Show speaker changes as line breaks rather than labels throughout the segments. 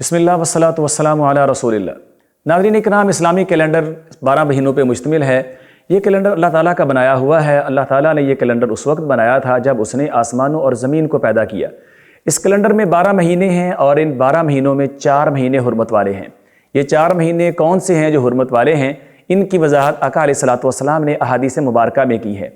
بسم اللہ والصلاۃ والسلام علی رسول اللہ۔ ناظرین اکرام، اسلامی کیلنڈر 12 مہینوں پہ مشتمل ہے۔ یہ کیلنڈر اللہ تعالیٰ کا بنایا ہوا ہے۔ اللہ تعالیٰ نے یہ کیلنڈر اس وقت بنایا تھا جب اس نے آسمانوں اور زمین کو پیدا کیا۔ اس کیلنڈر میں 12 مہینے ہیں اور ان 12 مہینوں میں 4 مہینے حرمت والے ہیں۔ یہ 4 مہینے کون سے ہیں جو حرمت والے ہیں؟ ان کی وضاحت آقا علیہ الصلوۃ والسلام نے احادیث مبارکہ میں کی ہے۔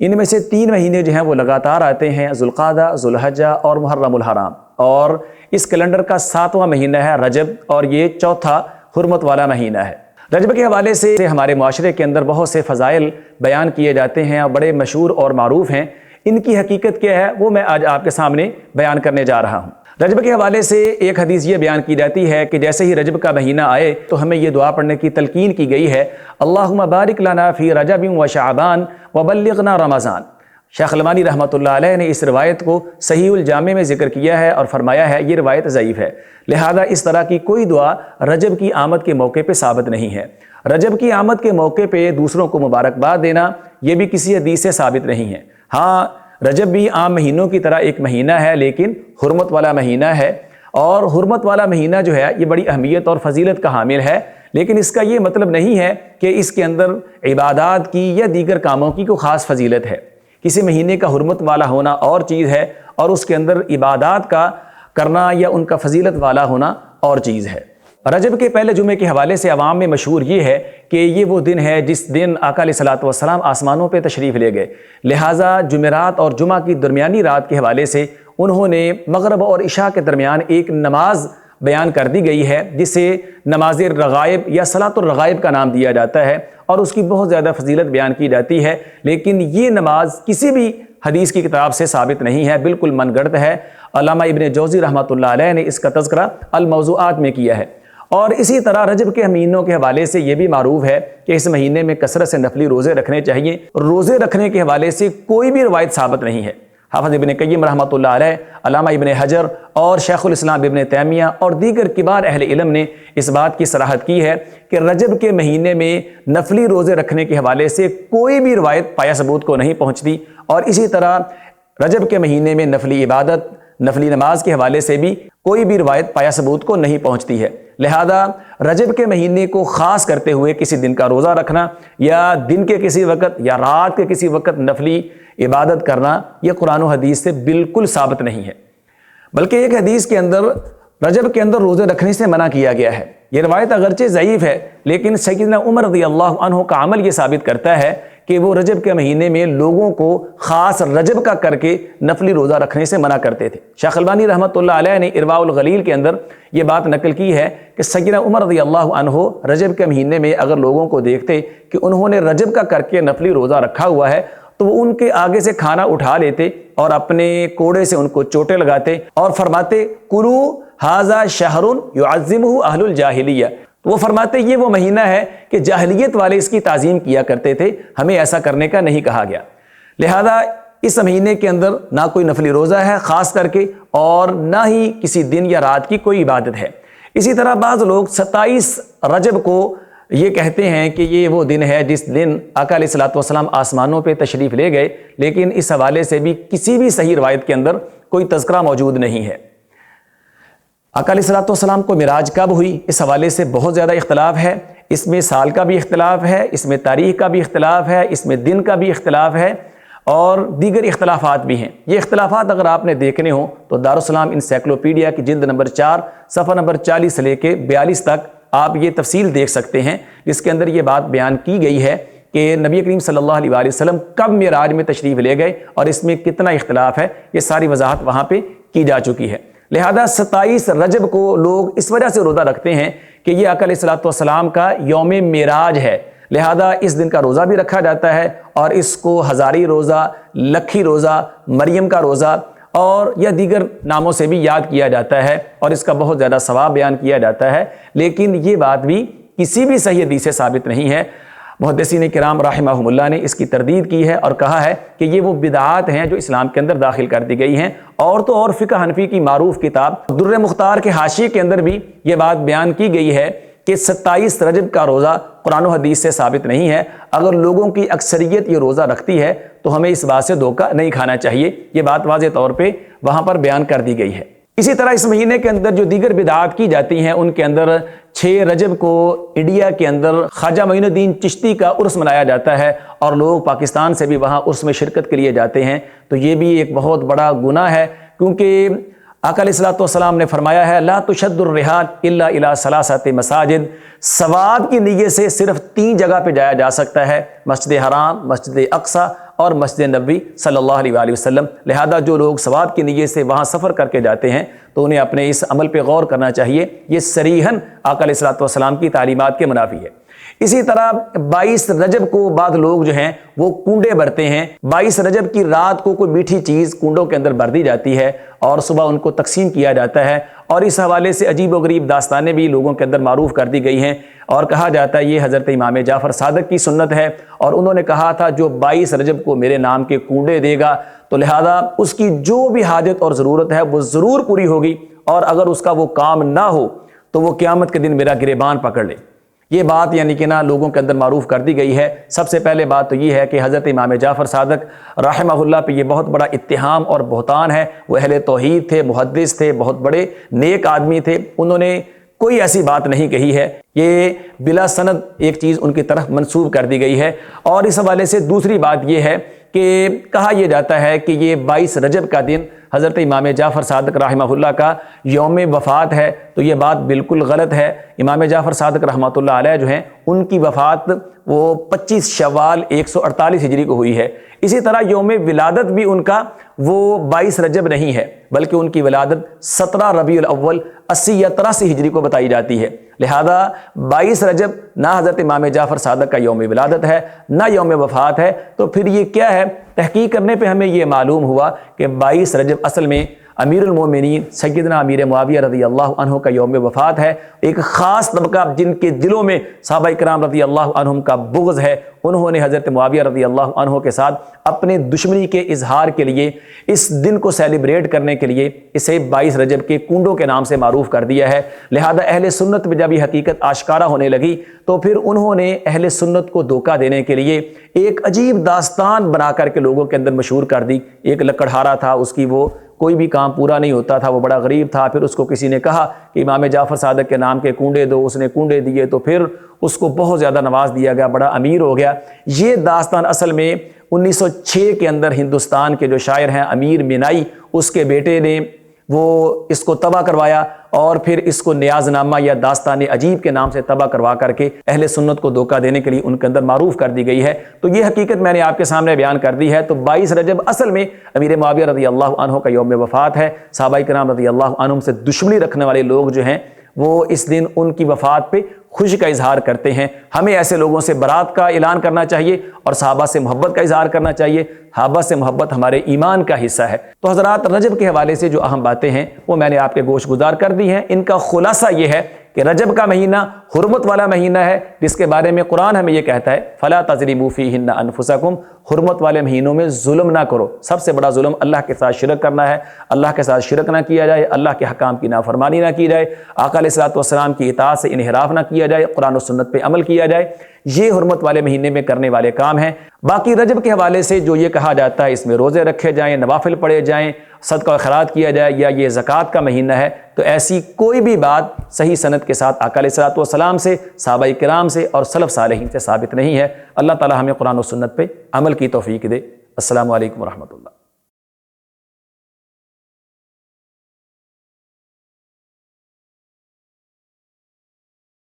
ان میں سے 3 مہینے جو ہیں وہ لگاتار آتے ہیں، ذوالقعدہ، ذوالحجہ اور محرم الحرام، اور اس کیلنڈر کا 7واں مہینہ ہے رجب، اور یہ 4تھا حرمت والا مہینہ ہے۔ رجب کے حوالے سے ہمارے معاشرے کے اندر بہت سے فضائل بیان کیے جاتے ہیں اور بڑے مشہور اور معروف ہیں۔ ان کی حقیقت کیا ہے وہ میں آج آپ کے سامنے بیان کرنے جا رہا ہوں۔ رجب کے حوالے سے ایک حدیث یہ بیان کی جاتی ہے کہ جیسے ہی رجب کا مہینہ آئے تو ہمیں یہ دعا پڑھنے کی تلقین کی گئی ہے، اللہم بارک لنا فی رجب و شعبان وبلغنا رمضان۔ شیخ البانی رحمۃ اللہ علیہ نے اس روایت کو صحیح الجامع میں ذکر کیا ہے اور فرمایا ہے یہ روایت ضعیف ہے، لہذا اس طرح کی کوئی دعا رجب کی آمد کے موقع پہ ثابت نہیں ہے۔ رجب کی آمد کے موقع پہ دوسروں کو مبارکباد دینا یہ بھی کسی حدیث سے ثابت نہیں ہے۔ ہاں، رجب بھی عام مہینوں کی طرح ایک مہینہ ہے، لیکن حرمت والا مہینہ ہے، اور حرمت والا مہینہ جو ہے یہ بڑی اہمیت اور فضیلت کا حامل ہے، لیکن اس کا یہ مطلب نہیں ہے کہ اس کے اندر عبادات کی یا دیگر کاموں کی کوئی خاص فضیلت ہے۔ کسی مہینے کا حرمت والا ہونا اور چیز ہے، اور اس کے اندر عبادات کا کرنا یا ان کا فضیلت والا ہونا اور چیز ہے۔ رجب کے پہلے جمعے کے حوالے سے عوام میں مشہور یہ ہے کہ یہ وہ دن ہے جس دن آقا علیہ الصلوۃ والسلام آسمانوں پہ تشریف لے گئے، لہٰذا جمعرات اور جمعہ کی درمیانی رات کے حوالے سے انہوں نے مغرب اور عشاء کے درمیان ایک نماز بیان کر دی گئی ہے جسے نماز رغائب یا صلاۃ الرغائب کا نام دیا جاتا ہے، اور اس کی بہت زیادہ فضیلت بیان کی جاتی ہے، لیکن یہ نماز کسی بھی حدیث کی کتاب سے ثابت نہیں ہے، بالکل من گھڑت ہے۔ علامہ ابن جوزی رحمۃ اللہ علیہ نے اس کا تذکرہ الموضوعات میں کیا ہے۔ اور اسی طرح رجب کے مہینوں کے حوالے سے یہ بھی معروف ہے کہ اس مہینے میں کثرت سے نفلی روزے رکھنے چاہیے۔ روزے رکھنے کے حوالے سے کوئی بھی روایت ثابت نہیں ہے۔ حافظ ابن قیم رحمۃ اللہ علیہ، علامہ ابن حجر اور شیخ الاسلام ابن تیمیہ اور دیگر کبار اہل علم نے اس بات کی صراحت کی ہے کہ رجب کے مہینے میں نفلی روزے رکھنے کے حوالے سے کوئی بھی روایت پایہ ثبوت کو نہیں پہنچتی، اور اسی طرح رجب کے مہینے میں نفلی عبادت، نفلی نماز کے حوالے سے بھی کوئی بھی روایت پایہ ثبوت کو نہیں پہنچتی ہے۔ لہذا رجب کے مہینے کو خاص کرتے ہوئے کسی دن کا روزہ رکھنا یا دن کے کسی وقت یا رات کے کسی وقت نفلی عبادت کرنا یہ قرآن و حدیث سے بالکل ثابت نہیں ہے، بلکہ ایک حدیث کے اندر رجب کے اندر روزے رکھنے سے منع کیا گیا ہے۔ یہ روایت اگرچہ ضعیف ہے، لیکن سیدنا عمر رضی اللہ عنہ کا عمل یہ ثابت کرتا ہے کہ وہ رجب کے مہینے میں لوگوں کو خاص رجب کا کر کے نفلی روزہ رکھنے سے منع کرتے تھے۔ شیخ البانی رحمۃ اللہ علیہ نے ارواء الغلیل کے اندر یہ بات نقل کی ہے کہ سیدنا عمر رضی اللہ عنہ رجب کے مہینے میں اگر لوگوں کو دیکھتے کہ انہوں نے رجب کا کر کے نفلی روزہ رکھا ہوا ہے تو وہ ان کے آگے سے کھانا اٹھا لیتے اور اپنے کوڑے سے ان کو چوٹے لگاتے اور فرماتے کلو ھذا شہر یعظمہ اہل الجاہلیہ۔ وہ فرماتے یہ وہ مہینہ ہے کہ جاہلیت والے اس کی تعظیم کیا کرتے تھے، ہمیں ایسا کرنے کا نہیں کہا گیا۔ لہذا اس مہینے کے اندر نہ کوئی نفلی روزہ ہے خاص کر کے، اور نہ ہی کسی دن یا رات کی کوئی عبادت ہے۔ اسی طرح بعض لوگ 27 رجب کو یہ کہتے ہیں کہ یہ وہ دن ہے جس دن آقا علیہ الصلوۃ والسلام آسمانوں پہ تشریف لے گئے، لیکن اس حوالے سے بھی کسی بھی صحیح روایت کے اندر کوئی تذکرہ موجود نہیں ہے۔ آقا علیہ الصلوۃ والسلام کو معراج کب ہوئی اس حوالے سے بہت زیادہ اختلاف ہے، اس میں سال کا بھی اختلاف ہے، اس میں تاریخ کا بھی اختلاف ہے، اس میں دن کا بھی اختلاف ہے، اور دیگر اختلافات بھی ہیں۔ یہ اختلافات اگر آپ نے دیکھنے ہوں تو دارالسلام انسائکلوپیڈیا کی جلد نمبر 4 صفحہ نمبر 40 سے لے کے 42 تک آپ یہ تفصیل دیکھ سکتے ہیں، جس کے اندر یہ بات بیان کی گئی ہے کہ نبی کریم صلی اللہ علیہ وآلہ وسلم کب معراج میں تشریف لے گئے اور اس میں کتنا اختلاف ہے، یہ ساری وضاحت وہاں پہ کی جا چکی ہے۔ لہذا 27 رجب کو لوگ اس وجہ سے روزہ رکھتے ہیں کہ یہ آقا علیہ الصلوۃ والسلام کا یوم معراج ہے، لہذا اس دن کا روزہ بھی رکھا جاتا ہے، اور اس کو ہزاری روزہ، لکھی روزہ، مریم کا روزہ اور یا دیگر ناموں سے بھی یاد کیا جاتا ہے، اور اس کا بہت زیادہ ثواب بیان کیا جاتا ہے، لیکن یہ بات بھی کسی بھی صحیح حدیث سے ثابت نہیں ہے۔ محدثین کرام رحمہم اللہ نے اس کی تردید کی ہے اور کہا ہے کہ یہ وہ بدعات ہیں جو اسلام کے اندر داخل کر دی گئی ہیں، اور تو اور فقہ حنفی کی معروف کتاب در مختار کے حاشیے کے اندر بھی یہ بات بیان کی گئی ہے کہ 27 رجب کا روزہ قرآن و حدیث سے ثابت نہیں ہے۔ اگر لوگوں کی اکثریت یہ روزہ رکھتی ہے تو ہمیں اس بات سے دھوکہ نہیں کھانا چاہیے، یہ بات واضح طور پہ وہاں پر بیان کر دی گئی ہے۔ اسی طرح اس مہینے کے اندر جو دیگر بدعات کی جاتی ہیں ان کے اندر 6 رجب کو انڈیا کے اندر خواجہ معین الدین چشتی کا عرس منایا جاتا ہے اور لوگ پاکستان سے بھی وہاں عرس میں شرکت کے لیے جاتے ہیں، تو یہ بھی ایک بہت بڑا گناہ ہے، کیونکہ آقا علیہ الصلوۃ والسلام نے فرمایا ہے لا تشد الرحال الا الی ثلاثۃ مساجد، ثواب کی نیت سے صرف 3 جگہ پہ جایا جا سکتا ہے، مسجد حرام، مسجد اقصی اور مسجد نبوی صلی اللہ علیہ وآلہ وسلم۔ لہذا جو لوگ ثواب کی نیت سے وہاں سفر کر کے جاتے ہیں تو انہیں اپنے اس عمل پہ غور کرنا چاہیے، یہ صریحاً آقا علیہ الصلوۃ والسلام کی تعلیمات کے منافی ہے۔ اسی طرح 22 رجب کو بعض لوگ جو ہیں وہ کنڈے بھرتے ہیں، 22 رجب کی رات کو کوئی میٹھی چیز کنڈوں کے اندر بھر دی جاتی ہے اور صبح ان کو تقسیم کیا جاتا ہے، اور اس حوالے سے عجیب و غریب داستانیں بھی لوگوں کے اندر معروف کر دی گئی ہیں، اور کہا جاتا ہے یہ حضرت امام جعفر صادق کی سنت ہے، اور انہوں نے کہا تھا جو 22 رجب کو میرے نام کے کنڈے دے گا تو لہذا اس کی جو بھی حاجت اور ضرورت ہے وہ ضرور پوری ہوگی، اور اگر اس کا وہ کام نہ ہو تو وہ قیامت کے دن میرا گریبان پکڑ لے۔ یہ بات یعنی کہ لوگوں کے اندر معروف کر دی گئی ہے۔ سب سے پہلے بات تو یہ ہے کہ حضرت امام جعفر صادق رحمہ اللہ پہ یہ بہت بڑا اتہام اور بہتان ہے، وہ اہل توحید تھے، محدث تھے، بہت بڑے نیک آدمی تھے، انہوں نے کوئی ایسی بات نہیں کہی ہے، یہ بلا سند ایک چیز ان کی طرف منسوب کر دی گئی ہے۔ اور اس حوالے سے دوسری بات یہ ہے کہ کہا یہ جاتا ہے کہ یہ 22 رجب کا دن حضرت امام جعفر صادق رحمہ اللہ کا یوم وفات ہے، تو یہ بات بالکل غلط ہے۔ امام جعفر صادق رحمۃ اللہ علیہ جو ہیں ان کی وفات وہ 25 شوال 148 ہجری کو ہوئی ہے۔ اسی طرح یوم ولادت بھی ان کا وہ 22 رجب نہیں ہے، بلکہ ان کی ولادت 17 ربیع الاول 80 یا 83 ہجری کو بتائی جاتی ہے۔ لہذا 22 رجب نہ حضرت امام جعفر صادق کا یوم ولادت ہے نہ یوم وفات ہے، تو پھر یہ کیا ہے؟ تحقیق کرنے پہ ہمیں یہ معلوم ہوا کہ 22 رجب اصل میں امیر المومنین سیدنا امیر معاویہ رضی اللہ عنہ کا یوم وفات ہے۔ ایک خاص طبقہ جن کے دلوں میں صحابہ کرام رضی اللہ عنہم کا بغض ہے، انہوں نے حضرت معاویہ رضی اللہ عنہ کے ساتھ اپنے دشمنی کے اظہار کے لیے اس دن کو سیلیبریٹ کرنے کے لیے اسے 22 رجب کے کنڈوں کے نام سے معروف کر دیا ہے۔ لہذا اہل سنت میں جب یہ حقیقت آشکارا ہونے لگی تو پھر انہوں نے اہل سنت کو دھوکہ دینے کے لیے ایک عجیب داستان بنا کر کے لوگوں کے اندر مشہور کر دی۔ ایک لکڑہارا تھا، اس کی وہ کوئی بھی کام پورا نہیں ہوتا تھا، وہ بڑا غریب تھا، پھر اس کو کسی نے کہا کہ امام جعفر صادق کے نام کے کنڈے دو، اس نے کنڈے دیے تو پھر اس کو بہت زیادہ نواز دیا گیا، بڑا امیر ہو گیا۔ یہ داستان اصل میں 1906 کے اندر ہندوستان کے جو شاعر ہیں امیر مینائی، اس کے بیٹے نے وہ اس کو تباہ کروایا اور پھر اس کو نیاز نامہ یا داستان عجیب کے نام سے تباہ کروا کر کے اہل سنت کو دھوکہ دینے کے لیے ان کے اندر معروف کر دی گئی ہے۔ تو یہ حقیقت میں نے آپ کے سامنے بیان کر دی ہے۔ تو 22 رجب اصل میں امیر معاویہ رضی اللہ عنہ کا یوم وفات ہے۔ صحابہ کرام رضی اللہ عنہم سے دشمنی رکھنے والے لوگ جو ہیں وہ اس دن ان کی وفات پہ خوشی کا اظہار کرتے ہیں۔ ہمیں ایسے لوگوں سے برات کا اعلان کرنا چاہیے اور صحابہ سے محبت کا اظہار کرنا چاہیے۔ صحابہ سے محبت ہمارے ایمان کا حصہ ہے۔ تو حضرات، رجب کے حوالے سے جو اہم باتیں ہیں وہ میں نے آپ کے گوش گزار کر دی ہیں۔ ان کا خلاصہ یہ ہے کہ رجب کا مہینہ حرمت والا مہینہ ہے، جس کے بارے میں قرآن ہمیں یہ کہتا ہے فَلَا تَظْلِمُوا فِيهِنَّ أَنفُسَكُمْ، حرمت والے مہینوں میں ظلم نہ کرو۔ سب سے بڑا ظلم اللہ کے ساتھ شرک کرنا ہے۔ اللہ کے ساتھ شرک نہ کیا جائے، اللہ کے حکام کی نافرمانی نہ کی جائے، آقا علیہ الصلوۃ والسلام کی اطاعت سے انحراف نہ کیا جائے، قرآن و سنت پہ عمل کیا جائے۔ یہ حرمت والے مہینے میں کرنے والے کام ہیں۔ باقی رجب کے حوالے سے جو یہ کہا جاتا ہے اس میں روزے رکھے جائیں، نوافل پڑھے جائیں، صدقہ و خیرات کیا جائے، یا یہ زکوٰۃ کا مہینہ ہے، تو ایسی کوئی بھی بات صحیح سند کے ساتھ آقا علیہ الصلوۃ والسلام سے، صحابہ کرام سے اور سلف صالحین سے ثابت نہیں ہے۔ اللہ تعالی ہمیں قرآن و سنت پہ عمل کی توفیق دے۔ السلام علیکم ورحمۃ اللہ۔